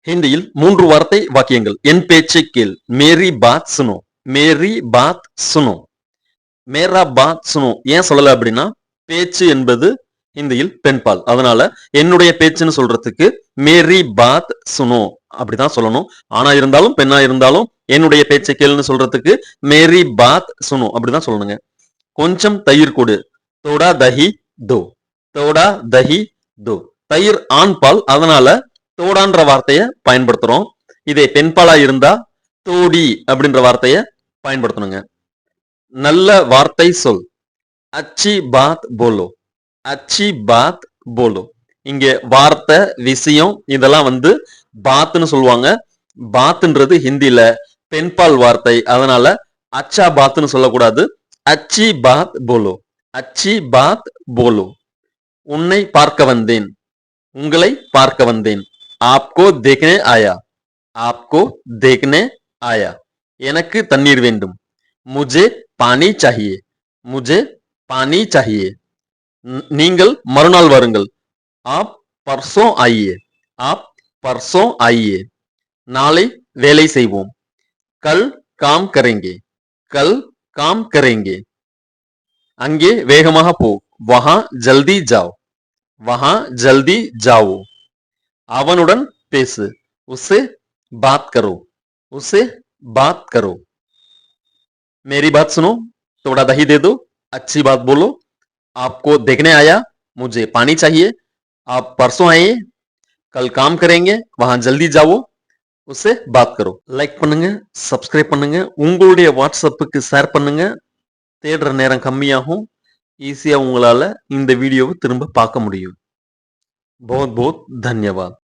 ஹிந்தியில் 3 வார்த்தை வாக்கியங்கள். என் பேச்சைக் கேள். மேரி பாத் சுனோ. மேரி பாத் சுனோ. மேரா பாத் சுனோ ஏன் சொல்லல அப்படின்னா, பேச்சு என்பது ஹிந்தியில் பெண்பால். அதனால என்னுடைய பேச்சுன்னு சொல்றதுக்கு மேரி பாத் சுனோ அப்படிதான் சொல்லணும். ஆணா இருந்தாலும் பெண்ணா இருந்தாலும் என்னுடைய பேச்சை கேளுன்னு சொல்றதுக்கு மேரி பாத் சுனோ அப்படிதான் சொல்லணுங்க. கொஞ்சம் தயிர் கொடு. தோடா தஹி தோ. தோடா தஹி தோ. தயிர் ஆண் பால். அதனால தோடான்ற வார்த்தையை பயன்படுத்துறோம். இதே பெண்பாலா இருந்தா தோடி அப்படின்ற வார்த்தையை பயன்படுத்தணுங்க. நல்ல வார்த்தை சொல். அச்சி பாத் போலோ. அச்சி பாத் போலோ. இங்க வார்த்தை, விஷயம் இதெல்லாம் வந்து பாத்னு சொல்லுவாங்க. பாத்ன்றது ஹிந்தில பெண்பால் வார்த்தை. அதனால அச்சா பாத்னு சொல்லக்கூடாது. அச்சி பாத் போலோ. அச்சி பாத் போலோ. உன்னை பார்க்க வந்தேன். உங்களை பார்க்க வந்தேன். आपको देखने आया. आपको देखने आया. எனக்கு தண்ணீர் வேண்டும். मुझे पानी चाहिए. मुझे पानी चाहिए. நீங்கள் மறுநாள் வருங்கள். आप परसों आइए. आप परसों आइए. நாளை வேலை செய்வோம். कल काम करेंगे. कल काम करेंगे. அங்கே வேகமாக போ. वहां जल्दी जाओ. वहां जल्दी जाओ. அவனுடன் பேசு. उसे बात करो. उसे बात करो. मेरी बात सुनो. थोड़ा दही दे दो. अच्छी बात बोलो. आपको देखने आया. मुझे पानी चाहिए. आप परसों आए. कल काम करेंगे. वहां जल्दी जाओ. उसे बात करो. லைக் பண்ணுங்க, சப்ஸ்கிரைப் பண்ணுங்க, உங்களுடைய வாட்ஸ்அப்புக்கு ஷேர் பண்ணுங்க. தேடுற நேரம் கம்மியாகும். ஈஸியா உங்களால இந்த வீடியோவை திரும்ப பார்க்க முடியும். बहुत बहुत धन्यवाद.